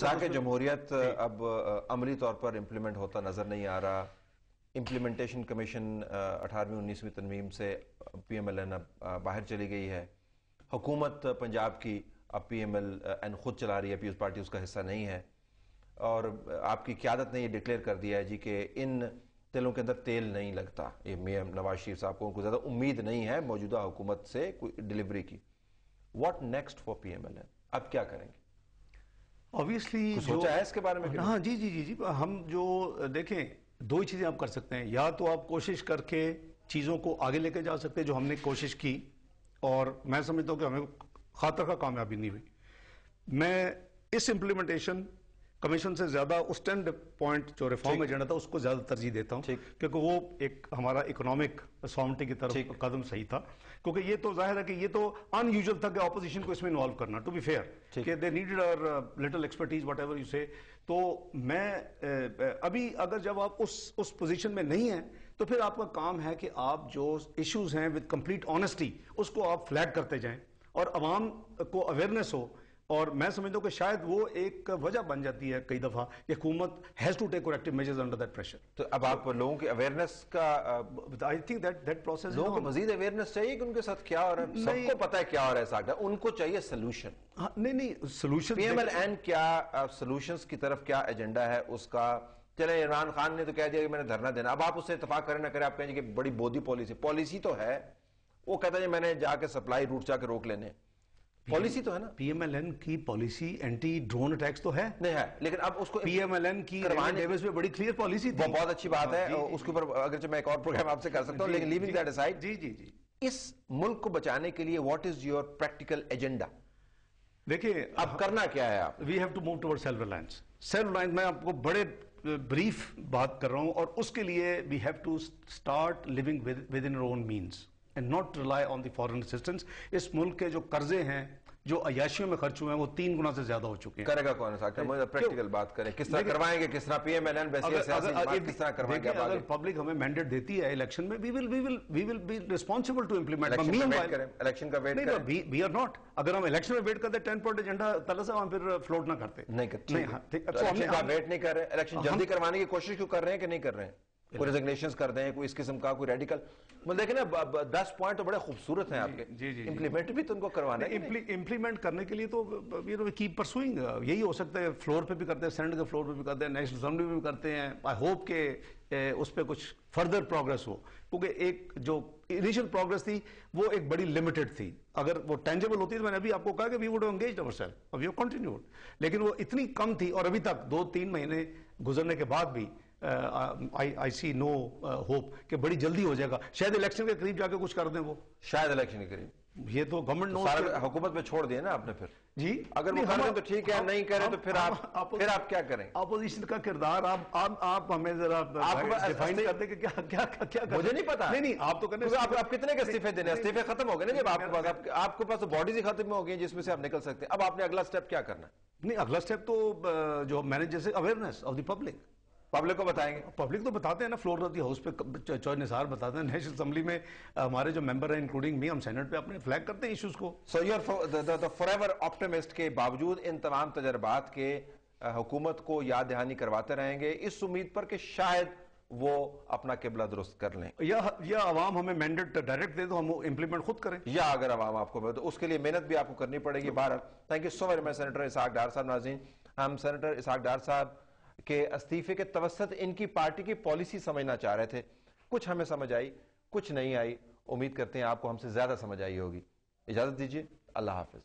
मिसाक जमहूरियत अब अमली तौर पर इम्प्लीमेंट होता नजर नहीं आ रहा। इम्प्लीमेंटेशन कमीशन 18वीं 19वीं तरमीम से PMLN अब बाहर चली गई है। हुकूमत पंजाब की अब PMLN खुद चला रही है, पीपल्स पार्टी उसका हिस्सा नहीं है। और आपकी क़यादत ने ये डिक्लेयर कर दिया है जी कि इन तेलों के अंदर तेल नहीं लगता। ये मियां नवाज शरीफ साहब को उनको ज़्यादा उम्मीद नहीं है मौजूदा हुकूमत से कोई डिलीवरी की। What next for PMLN? अब क्या करेंगे? ऑब्वियसली सोचा है इसके बारे में? हाँ जी जी जी जी। हम जो देखें, दो ही चीजें आप कर सकते हैं। या तो आप कोशिश करके चीजों को आगे लेके जा सकते हैं, जो हमने कोशिश की, और मैं समझता हूं कि हमें खातर का कामयाबी नहीं हुई। मैं इस इम्प्लीमेंटेशन कमीशन से ज्यादा उस 10 पॉइंट जो रिफॉर्म एजेंडा था उसको ज्यादा तरजीह देता हूं, क्योंकि वो एक हमारा इकोनॉमिक सॉवर्निटी की तरफ कदम सही था। क्योंकि ये तो जाहिर है कि ये तो अनयूजुअल था कि ऑपोजिशन को इसमें इन्वॉल्व करना, टू बी फेयर, कि they needed our little expertise whatever you say. तो मैं अभी अगर जब आप उस पोजीशन में नहीं है तो फिर आपका काम है कि आप जो इश्यूज हैं विद कंप्लीट ऑनेस्टी उसको आप फ्लैग करते जाएं और अवाम को अवेयरनेस हो। और मैं समझता हूं कि शायद वो एक वजह बन जाती है कई दफा कि हुकूमत has to take corrective measures under that pressure. तो अब आप लोगों की अवेयरनेस का आई थिंक दैट प्रोसेस, लोगों को मजीद अवेयरनेस चाहिए कि उनके साथ क्या हो रहा है। सबको पता है क्या हो रहा है, उनको चाहिए सोल्यूशन। नहीं सोल्यूशन PMLN क्या सोल्यूशंस की तरफ क्या एजेंडा है उसका? चले इमरान खान ने तो कह दिया कि मैंने धरना देना, अब आप उससे इत्तेफाक करें ना करें, आप कहेंगे कि बड़ी बोधी पॉलिसी तो है। वो कहता है मैंने जाके सप्लाई रूट जाके रोक लेने, पॉलिसी तो है ना। PMLN की पॉलिसी एंटी ड्रोन अटैक्स तो है, नहीं है, लेकिन अब उसको PMLN की डेविस में बड़ी क्लियर पॉलिसी थी। बहुत अच्छी बात है, उसके ऊपर अगर मैं एक और प्रोग्राम आपसे कर सकता हूं, लेकिन लीविंग दैट असाइड, जी जी जी, इस मुल्क को बचाने के लिए what is your practical agenda? देखिए अब करना क्या है आप? We have to move toward self reliance. Self reliance मैं आपको बड़े ब्रीफ बात कर रहा हूं, और उसके लिए we have to start living within our own means and not rely on the foreign assistance. इस मुल्क के जो कर्जे हैं जो अयाशियों में खर्च हुए हैं वो 3 गुना से ज्यादा हो चुके हैं। करेगा कौन है? मुझे प्रैक्टिकल बात करें, किस तरह करवाएंगे, किस तरह PMLN किस तरह करवाएंगे? अगर पब्लिक हमें मैंडेट देती है इलेक्शन में, we will be responsible to implement. Election का वेट करें? We are not. अगर हम इलेक्शन में वेट करते 10 पॉइंट एजेंडा तला साहब हम फिर फ्लोट ना करते। नहीं वेट नहीं कर रहे, इलेक्शन जल्दी करवाने की कोशिश क्यों कर रहे हैं कि नहीं कर रहे हैं? कोई रेजिग्नेशंस कर दें, कोई इस किस्म का कोई रेडिकल, मतलब देखें ना 10 पॉइंट तो बड़े खूबसूरत हैं आपके, इंप्लीमेंट भी तो उनको करवाना है। इंप्लीमेंट करने के लिए तो कीप परसुइंग, यही हो सकता है। फ्लोर पे भी करते हैं, सेनेट के फ्लोर पे भी करते हैं, नेशनल असेंबली में भी करते हैं। आई होप के उस पर कुछ फर्दर प्रोग्रेस हो, क्योंकि एक जो इनिशियल प्रोग्रेस थी वो एक बड़ी लिमिटेड थी। अगर वो टेंजेबल होती तो मैंने अभी आपको कहा कि we would have engaged ourself, we have continued, लेकिन वो इतनी कम थी। और अभी तक 2-3 महीने गुजरने के बाद भी आई सी नो होप कि बड़ी जल्दी हो जाएगा। शायद इलेक्शन के करीब जाके कुछ कर दें वो, शायद इलेक्शन के करीब। ये तो गवर्नमेंट नो, हुकूमत पे छोड़ दिया ना आपने फिर जी। अगर वो करें तो ठीक है, नहीं करें तो फिर आप क्या करें? अपोजिशन का किरदार आप हमें जरा डिफाइन कर दें कि क्या मुझे नहीं पता। नहीं आप तो करने, आप कितने के इस्तीफे देने? इस्तीफे खत्म हो गए ना जब आपके पास बॉडीज ही खत्म हो गई जिसमें से आप निकल सकते हैं। अब आपने अगला स्टेप क्या करना है? नहीं, अगला स्टेप तो जो मैंने जैसे अवेयरनेस ऑफ द पब्लिक को बताएंगे। पब्लिक तो बताते हैं ना, फ्लोर ऑफ द हाउस पे चौधरी निसार बताते हैं, नेशनल असेंबली में हमारे जो मेंबर हैं इंक्लूडिंग मी, हम सेनेट पे अपने फ्लैग करते हैं इश्यूज को। So you are the forever optimist के बावजूद इन तमाम तजर्बात के हुकूमत को याद दहानी करवाते रहेंगे इस उम्मीद पर कि शायद वो अपना किबला दुरुस्त कर लें, या अवाम हमें मैंडेट डायरेक्ट दे तो हम इम्प्लीमेंट खुद करें, या अगर अवाम आपको तो उसके लिए मेहनत भी आपको करनी पड़ेगी। बहरहाल thank you so very much senator Ishaq Dar साहब। नाज़रीन, हम सेनेटर इसहाक डार साहब के इस्तीफे के तवस्सुत इनकी पार्टी की पॉलिसी समझना चाह रहे थे। कुछ हमें समझ आई, कुछ नहीं आई। उम्मीद करते हैं आपको हमसे ज्यादा समझ आई होगी। इजाजत दीजिए, अल्लाह हाफिज।